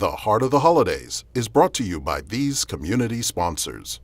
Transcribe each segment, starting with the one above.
The Heart of the Holidays is brought to you by these community sponsors.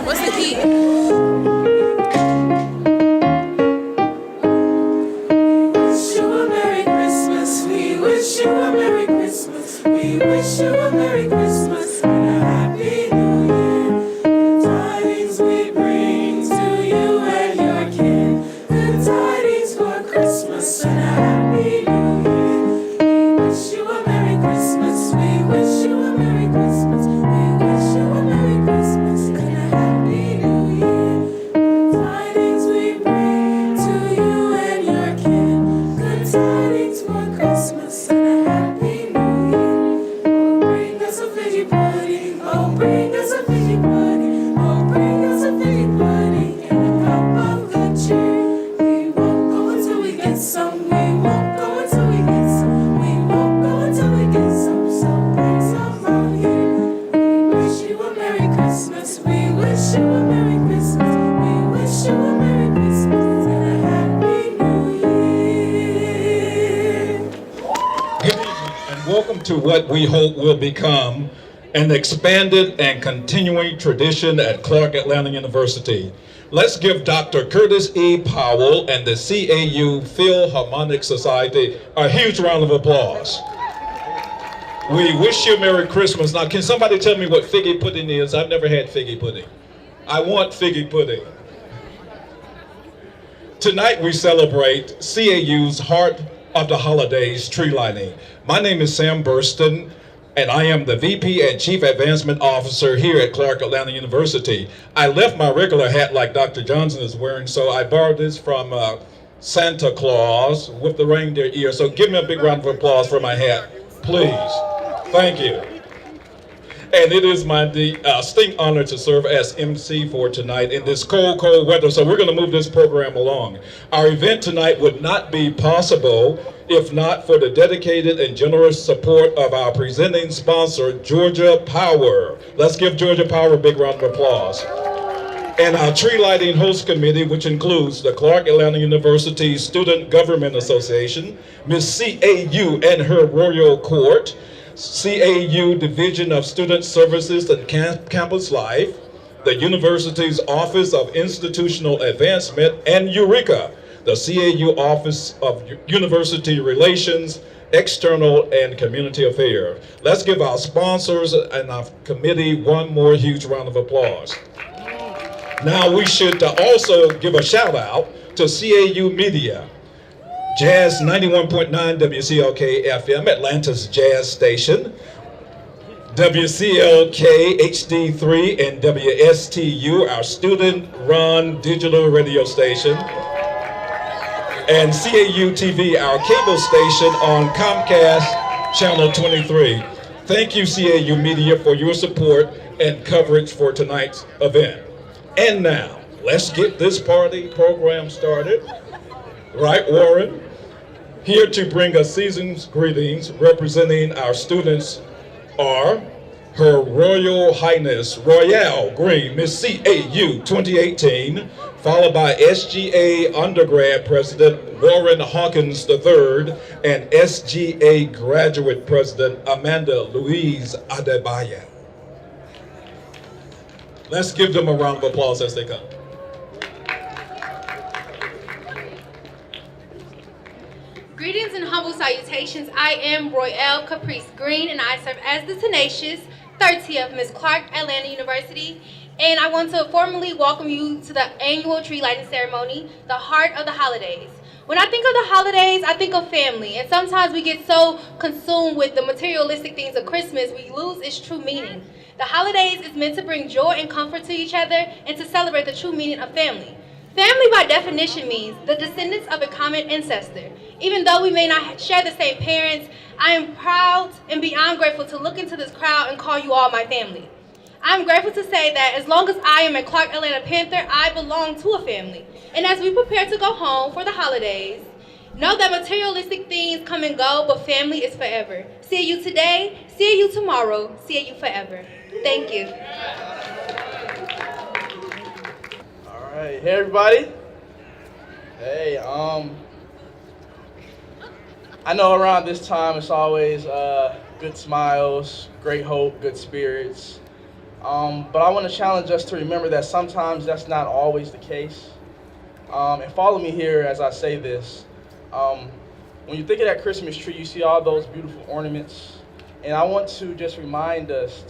What's the key? Wish you a Merry Christmas. We wish you a Merry Christmas. We wish you a Merry Christmas and a Happy New Year. Good tidings we bring to you and your kin. Good tidings for Christmas and a Happy New Year. We wish you a Merry Christmas. We wish you a Merry Christmas. We wish you a Merry Christmas and a Happy New Year. Good tidings we bring to you and your kin. Good tidings for Christmas and a Happy New Year. Oh, bring us a figgy pudding. Oh, bring us a figgy pudding. Oh, bring us a figgy pudding and a cup of good cheer. We won't go until we get some. We won't go until we get some. We won't go until we get some. So bring some out here. We wish you a Merry Christmas. We wish you a Merry Christmas. We wish you a Merry Christmas and a Happy New Year. Good evening and welcome to what we hope will become an expanded and continuing tradition at Clark Atlanta University. Let's give Dr. Curtis E. Powell and the CAU Philharmonic Society a huge round of applause. We wish you Merry Christmas. Now, can somebody tell me what figgy pudding is? I've never had figgy pudding. I want figgy pudding. Tonight we celebrate CAU's Heart of the Holidays tree lighting. My name is Sam Burston, and I am the VP and Chief Advancement Officer here at Clark Atlanta University. I left my regular hat like Dr. Johnson is wearing, so I borrowed this from Santa Claus with the reindeer ear. So give me a big round of applause for my hat, please. Thank you. And it is my distinct honor to serve as MC for tonight in this cold, cold weather. So we're going to move this program along. Our event tonight would not be possible if not for the dedicated and generous support of our presenting sponsor, Georgia Power. Let's give Georgia Power a big round of applause. And our tree lighting host committee, which includes the Clark Atlanta University Student Government Association, Ms. CAU and her Royal Court, CAU Division of Student Services and Campus Life, the university's Office of Institutional Advancement, and Eureka, the CAU Office of University Relations, External and Community Affairs. Let's give our sponsors and our committee one more huge round of applause. Now we should also give a shout out to CAU Media, Jazz 91.9 WCLK FM, Atlanta's jazz station, WCLK HD3 and WSTU, our student-run digital radio station, and CAU-TV, our cable station on Comcast Channel 23. Thank you, CAU Media, for your support and coverage for tonight's event. And now, let's get this party program started. Right, Warren? Here to bring us season's greetings representing our students are Her Royal Highness Royale Green, Miss CAU 2018, followed by SGA undergrad president Warren Hawkins III and SGA graduate president Amanda Louise Adebayo. Let's give them a round of applause as they come. Greetings and humble salutations. I am Royale Caprice Green, and I serve as the tenacious 30th Miss Clark, Atlanta University. And I want to formally welcome you to the annual tree lighting ceremony, the heart of the holidays. When I think of the holidays, I think of family. And sometimes we get so consumed with the materialistic things of Christmas, we lose its true meaning. The holidays is meant to bring joy and comfort to each other and to celebrate the true meaning of family. Family, by definition, means the descendants of a common ancestor. Even though we may not share the same parents, I am proud and beyond grateful to look into this crowd and call you all my family. I'm grateful to say that as long as I am a Clark Atlanta Panther, I belong to a family. And as we prepare to go home for the holidays, know that materialistic things come and go, but family is forever. See you today, see you tomorrow, see you forever. Thank you. All right, hey everybody. Hey, I know around this time it's always good smiles, great hope, good spirits. But I want to challenge us to remember that sometimes that's not always the case. And follow me here as I say this. When you think of that Christmas tree, you see all those beautiful ornaments. And I want to just remind us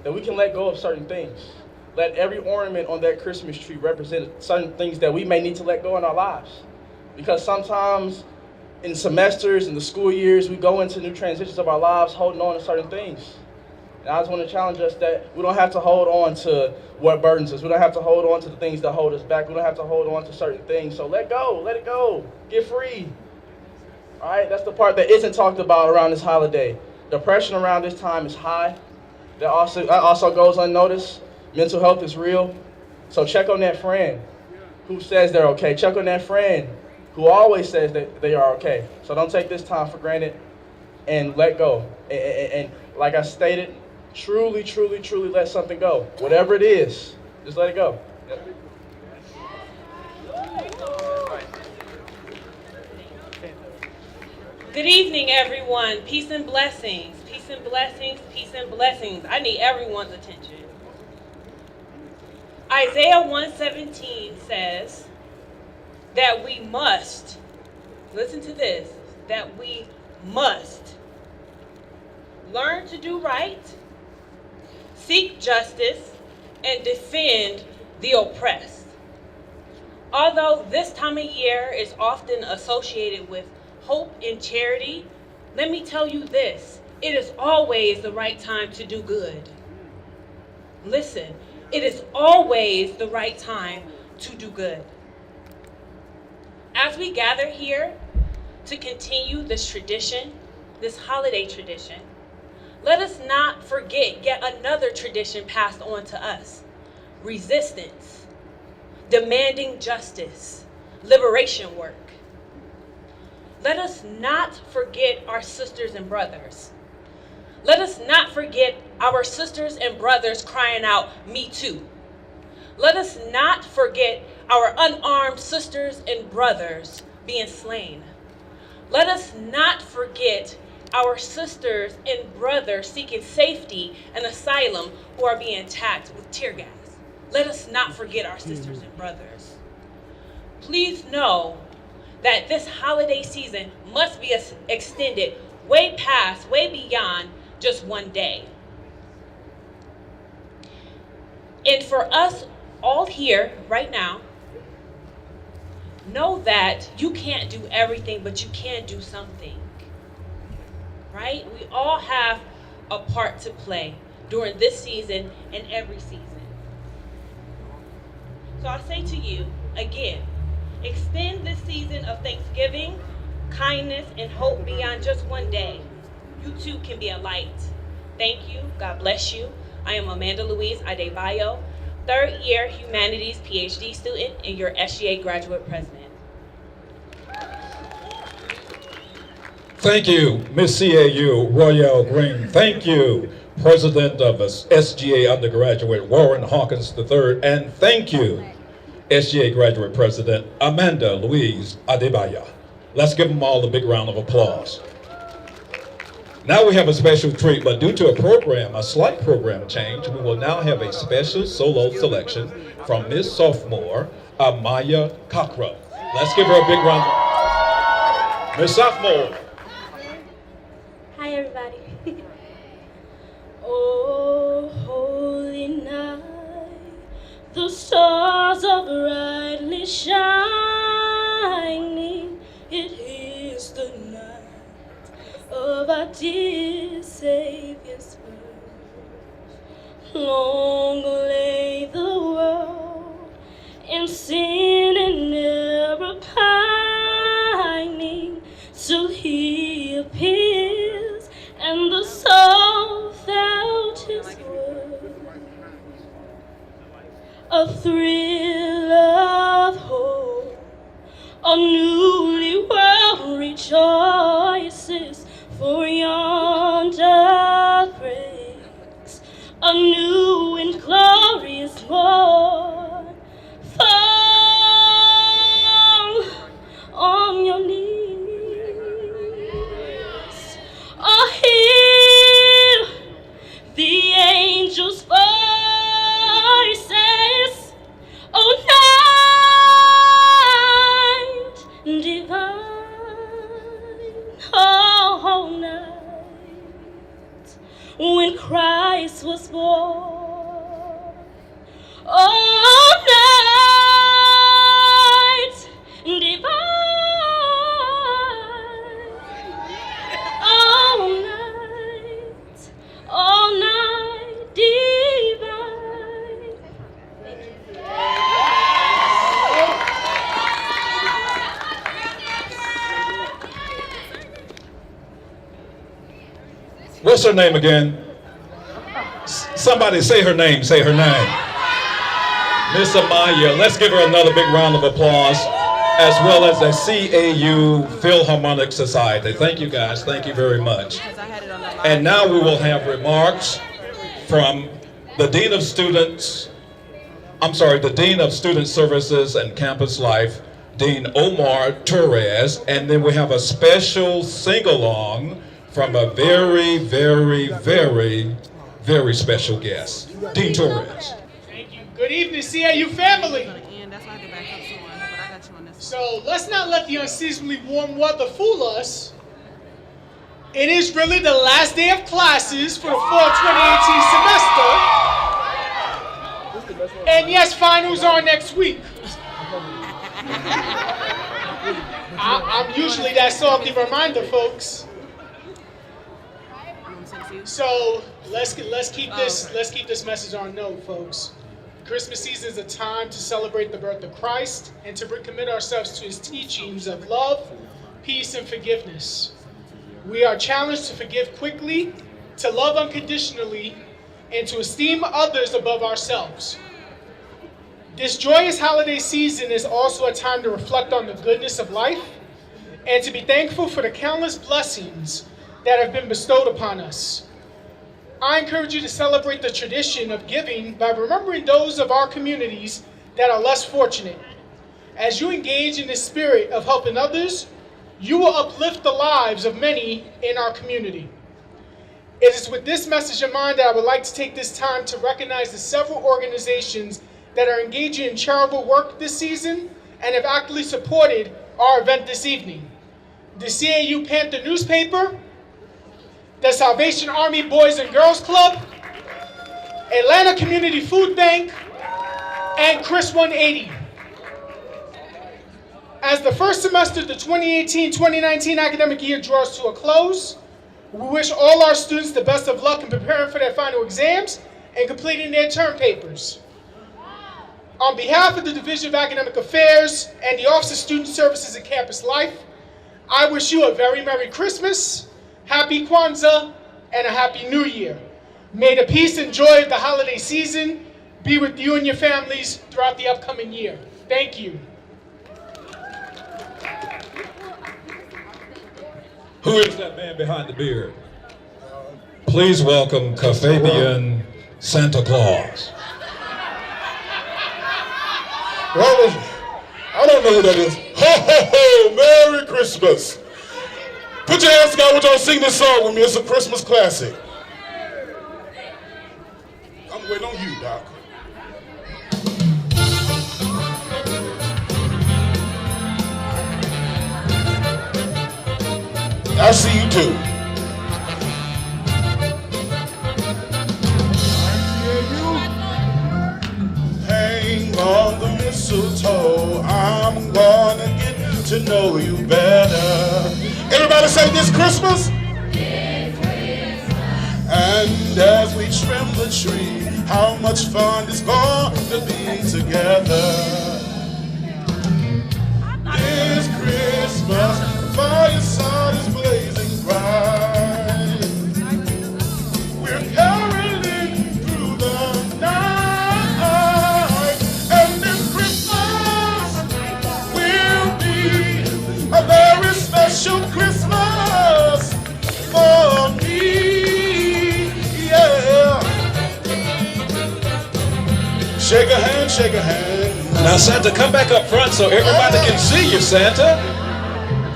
that we can let go of certain things. Let every ornament on that Christmas tree represent certain things that we may need to let go in our lives. Because sometimes in semesters, in the school years, we go into new transitions of our lives holding on to certain things. And I just want to challenge us that we don't have to hold on to what burdens us. We don't have to hold on to the things that hold us back. We don't have to hold on to certain things. So let go, let it go, get free. All right, that's the part that isn't talked about around this holiday. Depression around this time is high. That also goes unnoticed. Mental health is real. So check on that friend who says they're okay. Check on that friend who always says that they are okay. So don't take this time for granted and let go. And like I stated, truly, truly, truly let something go. Whatever it is, just let it go. Yep. Good evening, everyone. Peace and blessings. Peace and blessings. Peace and blessings. I need everyone's attention. Isaiah 1:17 says that we must, listen to this, that we must learn to do right, seek justice, and defend the oppressed. Although this time of year is often associated with hope and charity, let me tell you this, it is always the right time to do good. Listen, it is always the right time to do good. As we gather here to continue this tradition, this holiday tradition, let us not forget yet another tradition passed on to us: resistance, demanding justice, liberation work. Let us not forget our sisters and brothers. Let us not forget our sisters and brothers crying out, "Me too." Let us not forget our unarmed sisters and brothers being slain. Let us not forget our sisters and brothers seeking safety and asylum who are being attacked with tear gas. Let us not forget our sisters and brothers. Please know that this holiday season must be extended way past, way beyond just one day. And for us all here right now, know that you can't do everything, but you can do something. Right? We all have a part to play during this season and every season. So I say to you, again, extend this season of Thanksgiving, kindness, and hope beyond just one day. You too can be a light. Thank you. God bless you. I am Amanda Louise Adebayo, third year Humanities PhD student and your SGA graduate president. Thank you, Ms. CAU Royale Green. Thank you, President of the SGA undergraduate Warren Hawkins III. And thank you, SGA graduate President Amanda Louise Adebayo. Let's give them all a big round of applause. Now we have a special treat, but due to a slight program change, we will now have a special solo selection from Miss Sophomore Amaya Cockrow. Let's give her a big round. Miss Sophomore. Hi, everybody. Oh, holy night, the stars are brightly shining. It is the night of our dear Savior's birth. Long lay the world in sin and error pining, till He appears and the soul felt His word. A thrill of hope, a newly world rejoices, for yonder breaks a new and glorious morn. Fall on your knees, or hear the angels' voices. Oh, night divine, oh, night when Christ was born. Oh, night divine, all night divine. What's her name again? Somebody say her name, say her name. Miss Amaya. Let's give her another big round of applause, as well as the CAU Philharmonic Society. Thank you guys, thank you very much. And now we will have remarks from the Dean of Students, the Dean of Student Services and Campus Life, Dean Omar Torres, and then we have a special sing-along from a very, very, very, very special guest, Dean Torres. Thank you. Good evening, CAU family. So let's not let the unseasonably warm weather fool us. It is really the last day of classes for the fall 2018 semester. And yes, finals are next week. I'm usually that salty reminder, folks. So let's keep this message on note, folks. Christmas season is a time to celebrate the birth of Christ and to recommit ourselves to His teachings of love, peace, and forgiveness. We are challenged to forgive quickly, to love unconditionally, and to esteem others above ourselves. This joyous holiday season is also a time to reflect on the goodness of life and to be thankful for the countless blessings that have been bestowed upon us. I encourage you to celebrate the tradition of giving by remembering those of our communities that are less fortunate. As you engage in the spirit of helping others, you will uplift the lives of many in our community. It is with this message in mind that I would like to take this time to recognize the several organizations that are engaging in charitable work this season and have actively supported our event this evening. The CAU Panther newspaper, the Salvation Army Boys and Girls Club, Atlanta Community Food Bank, and Chris 180. As the first semester of the 2018-2019 academic year draws to a close, we wish all our students the best of luck in preparing for their final exams and completing their term papers. On behalf of the Division of Academic Affairs and the Office of Student Services and Campus Life, I wish you a very Merry Christmas, Happy Kwanzaa, and a Happy New Year. May the peace and joy of the holiday season be with you and your families throughout the upcoming year. Thank you. Who is that man behind the beard? Please welcome Fabian Santa Claus. Well, I don't know who that is. Ho, ho, ho! Merry Christmas! Put your hands together. I want y'all to sing this song with me. It's a Christmas classic. I'm waiting on you, Doc. I see you too. Hang on the mistletoe. I'm gonna get to know you better. Everybody say this Christmas. And as we trim the tree, how much fun it's going to be together. This Christmas, the fireside is blazing bright. We're caroling through the night. And this Christmas will be a very special Christmas for me. Shake a hand, shake a hand. Now, Santa, come back up front so everybody can see you, Santa.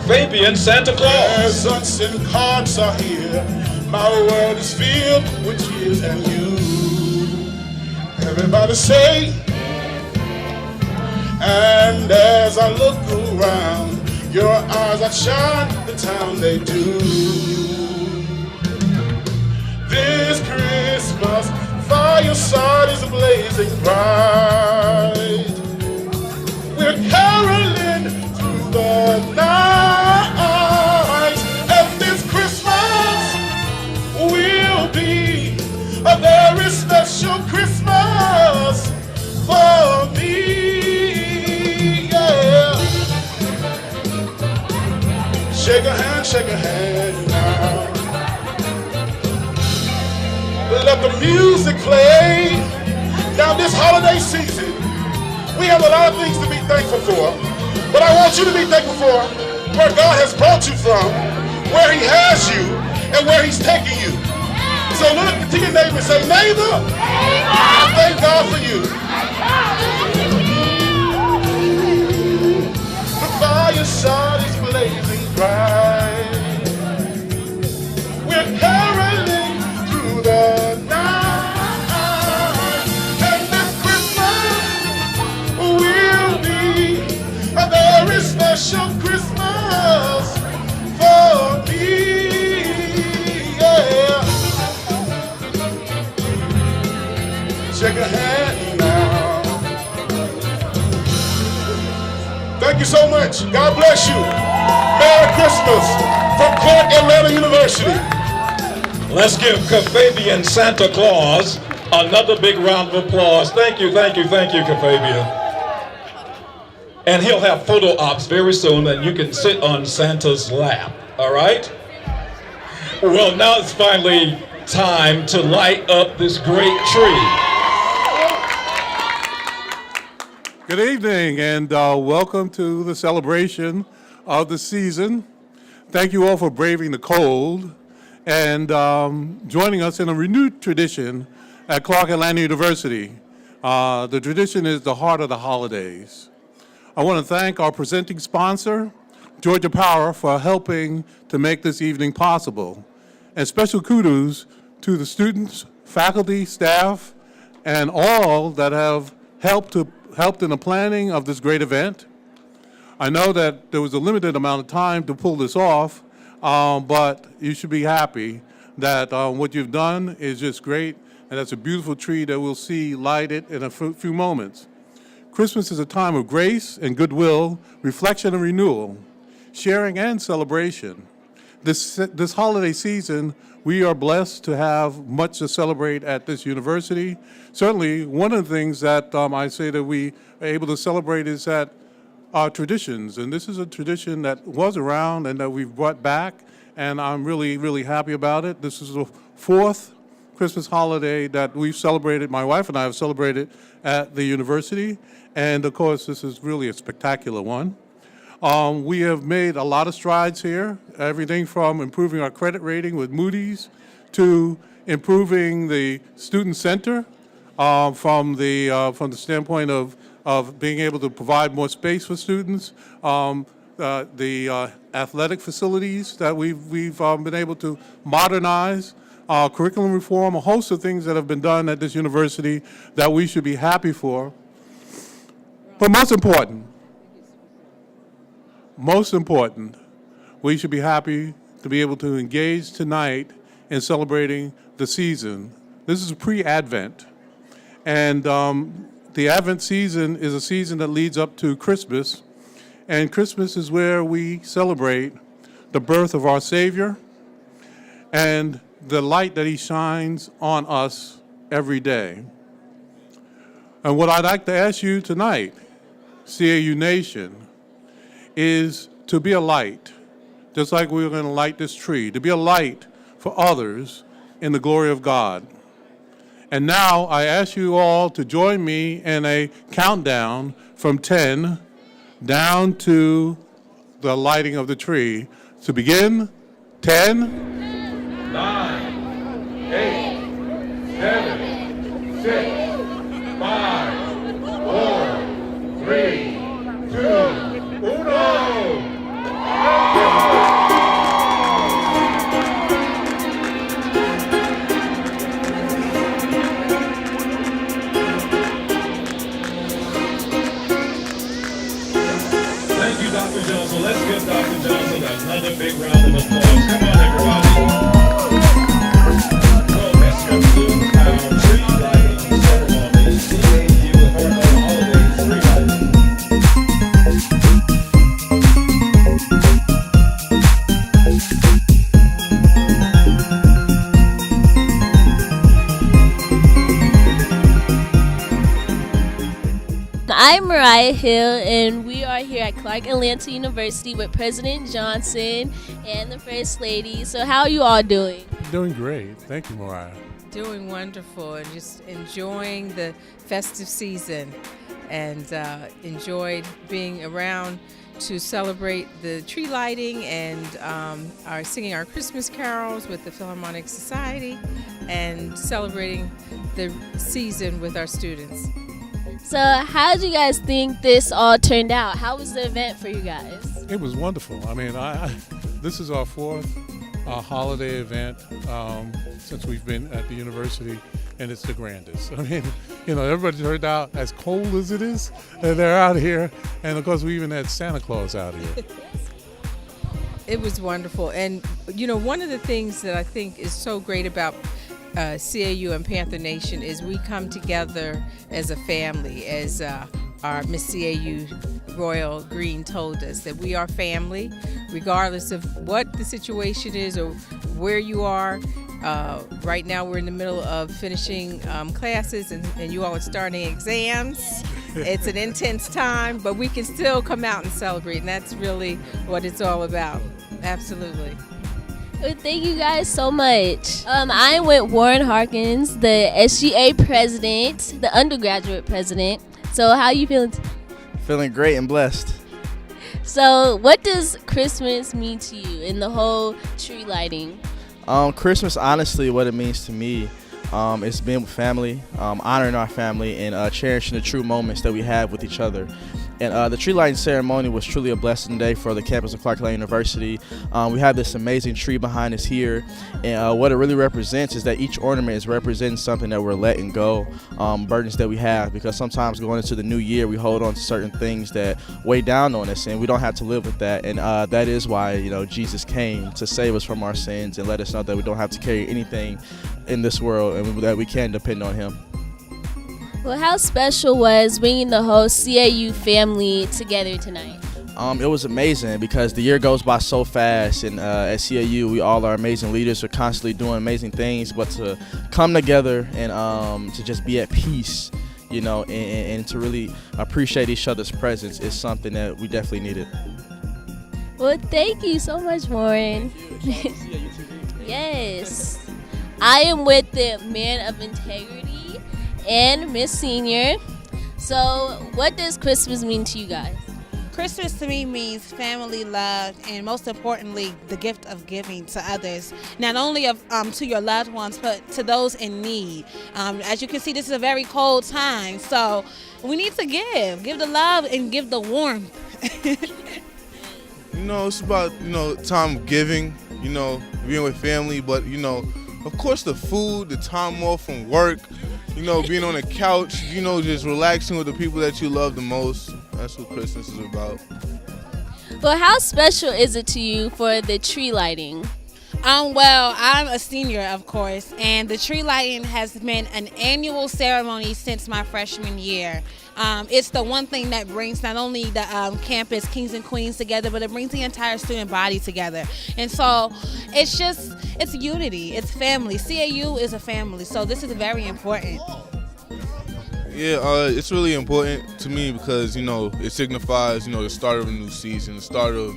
Fabian Santa Claus. Presents and cards are here. My world is filled with tears and you. Everybody say. And as I look around, your eyes outshine the town they do. This Christmas, fireside is blazing bright. We're caroling through the night. And this Christmas will be a very special Christmas for me. Yeah. Shake a hand now. Let the music play. Now this holiday season, we have a lot of things to be thankful for. But I want you to be thankful for where God has brought you from, where he has you, and where he's taking you. So look to your neighbor and say, neighbor, I thank God for you. The fireside is blazing bright. We're caroling through the night. And this Christmas will be a very special Christmas for me. Yeah. Shake a hand now. Thank you so much. God bless you. Merry Christmas from Clark Atlanta University. Let's give Fabian Santa Claus another big round of applause. Thank you, Fabian. And he'll have photo ops very soon, and you can sit on Santa's lap, all right? Well, now it's finally time to light up this great tree. Good evening, and welcome to the celebration of the season. Thank you all for braving the cold and joining us in a renewed tradition at Clark Atlanta University. The tradition is the heart of the holidays. I want to thank our presenting sponsor, Georgia Power, for helping to make this evening possible. And special kudos to the students, faculty, staff, and all that have helped in the planning of this great event. I know that there was a limited amount of time to pull this off, but you should be happy that what you've done is just great, and that's a beautiful tree that we'll see lighted in a few moments. Christmas is a time of grace and goodwill, reflection and renewal, sharing and celebration. This holiday season, we are blessed to have much to celebrate at this university. Certainly, one of the things that I say that we are able to celebrate is that our traditions, and this is a tradition that was around and that we've brought back, and I'm really, really happy about it. This is the fourth Christmas holiday that we've celebrated, my wife and I have celebrated at the university, and of course, this is really a spectacular one. We have made a lot of strides here, everything from improving our credit rating with Moody's to improving the student center from the standpoint of being able to provide more space for students, the athletic facilities that we've been able to modernize, curriculum reform, a host of things that have been done at this university that we should be happy for. But most important, we should be happy to be able to engage tonight in celebrating the season. This is pre-Advent, and the Advent season is a season that leads up to Christmas, and Christmas is where we celebrate the birth of our Savior and the light that He shines on us every day. And what I'd like to ask you tonight, CAU Nation, is to be a light, just like we're going to light this tree, to be a light for others in the glory of God. And now I ask you all to join me in a countdown from 10 down to the lighting of the tree. To begin, 10, 9, 8, 7, 6, 5, 4, 3, 2, 1. Thank you, Dr. Johnson. Let's give Dr. Johnson another big round of applause. Come on, everybody. So let's go to our tree lighting ceremony. CAU Holidays tree lighting. I'm Mariah Hill, and we are here at Clark Atlanta University with President Johnson and the First Lady. So how are you all doing? Doing great. Thank you, Mariah. Doing wonderful and just enjoying the festive season, and enjoyed being around to celebrate the tree lighting and are singing our Christmas carols with the Philharmonic Society and celebrating the season with our students. So how do you guys think this all turned out? How was the event for you guys? It was wonderful. I mean, this is our fourth holiday event since we've been at the university, and it's the grandest. I mean, everybody turned out as cold as it is, and they're out here, and of course we even had Santa Claus out here. It was wonderful, and one of the things that I think is so great about CAU and Panther Nation is we come together as a family, as our Miss CAU Royal Green told us, that we are family, regardless of what the situation is or where you are. Right now we're in the middle of finishing classes, and you all are starting exams. It's an intense time, but we can still come out and celebrate, and that's really what it's all about. Absolutely. Well, thank you guys so much. I'm with Warren Harkins, the SGA president, the undergraduate president. So how are you feeling? Feeling great and blessed. So what does Christmas mean to you in the whole tree lighting? Christmas, honestly, what it means to me, is being with family, honoring our family, and cherishing the true moments that we have with each other. And the tree lighting ceremony was truly a blessing day for the campus of Clark Atlanta University. We have this amazing tree behind us here, and what it really represents is that each ornament is representing something that we're letting go, burdens that we have, because sometimes going into the new year we hold on to certain things that weigh down on us, and we don't have to live with that. And that is why Jesus came to save us from our sins and let us know that we don't have to carry anything in this world, and that we can depend on Him. Well, how special was bringing the whole CAU family together tonight? It was amazing because the year goes by so fast, and at CAU we all are amazing leaders. We're constantly doing amazing things, but to come together and to just be at peace, and to really appreciate each other's presence is something that we definitely needed. Well, thank you so much, Warren. Yes. I am with the Man of Integrity and Miss Senior. So what does Christmas mean to you guys? Christmas to me means family, love, and most importantly, the gift of giving to others. Not only to your loved ones, but to those in need. As you can see, this is a very cold time, so we need to give the love and give the warmth. It's about, time of giving, being with family, but, of course the food, the time off from work, being on the couch, just relaxing with the people that you love the most. That's what Christmas is about. Well, how special is it to you for the tree lighting? Well, I'm a senior, of course, and the tree lighting has been an annual ceremony since my freshman year. It's the one thing that brings not only the campus kings and queens together, but it brings the entire student body together. And so it's unity, it's family. CAU is a family, so this is very important. Yeah, it's really important to me because, it signifies, the start of a new season, the start of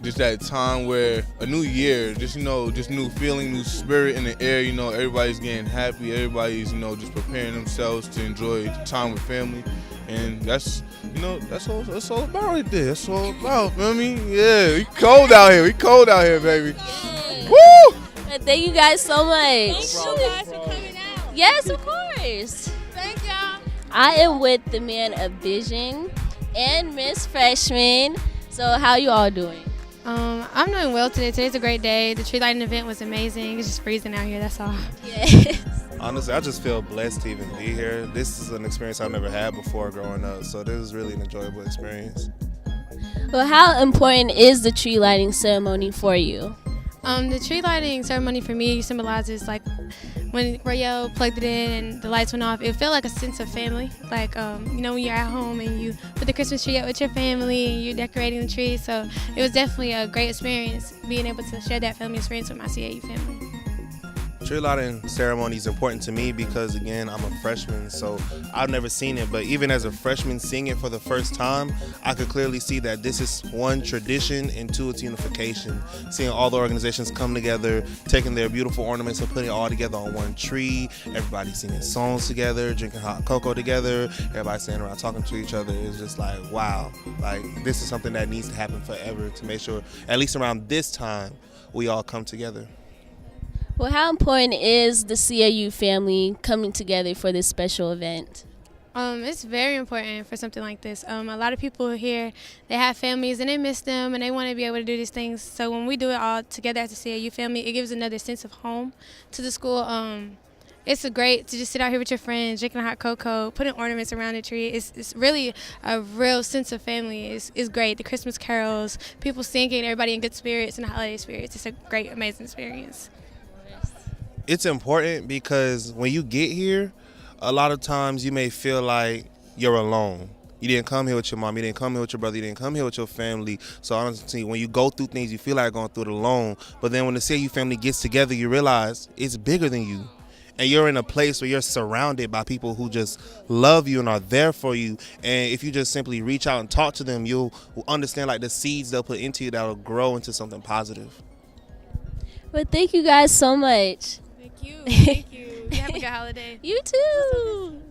just that time where a new year, just new feeling, new spirit in the air, everybody's getting happy, everybody's, just preparing themselves to enjoy time with family. And that's all about right there. That's all about, feel me? Yeah, we cold out here, baby. Yeah. Woo! But thank you guys so much. Thank you guys for coming out. Yes, of course. Thank y'all. I am with the man of vision and Miss Freshman. So how you all doing? I'm doing well today. Today's a great day. The tree lighting event was amazing. It's just freezing out here, that's all. Yes. Honestly, I just feel blessed to even be here. This is an experience I've never had before growing up, so this is really an enjoyable experience. Well, how important is the tree lighting ceremony for you? The tree lighting ceremony for me symbolizes like when Royale plugged it in and the lights went off, it felt like a sense of family. Like, when you're at home and you put the Christmas tree up with your family and you're decorating the tree. So it was definitely a great experience being able to share that family experience with my CAU family. Tree lighting ceremony is important to me because, again, I'm a freshman, so I've never seen it. But even as a freshman seeing it for the first time, I could clearly see that this is one, tradition, and two, it's unification. Seeing all the organizations come together, taking their beautiful ornaments and putting it all together on one tree, everybody singing songs together, drinking hot cocoa together, everybody standing around talking to each other. It's just like, wow, like this is something that needs to happen forever to make sure, at least around this time, we all come together. Well, how important is the CAU family coming together for this special event? It's very important for something like this. A lot of people here, they have families and they miss them and they want to be able to do these things. So when we do it all together as a CAU family, it gives another sense of home to the school. It's great to just sit out here with your friends, drinking hot cocoa, putting ornaments around the tree. It's really a real sense of family. It's great. The Christmas carols, people singing, everybody in good spirits and holiday spirits. It's a great, amazing experience. It's important because when you get here, a lot of times you may feel like you're alone. You didn't come here with your mom, you didn't come here with your brother, you didn't come here with your family. So honestly, when you go through things, you feel like going through it alone. But then when the CAU family gets together, you realize it's bigger than you. And you're in a place where you're surrounded by people who just love you and are there for you. And if you just simply reach out and talk to them, you'll understand like the seeds they'll put into you that'll grow into something positive. Well, thank you guys so much. Thank you. You have a good holiday. You too.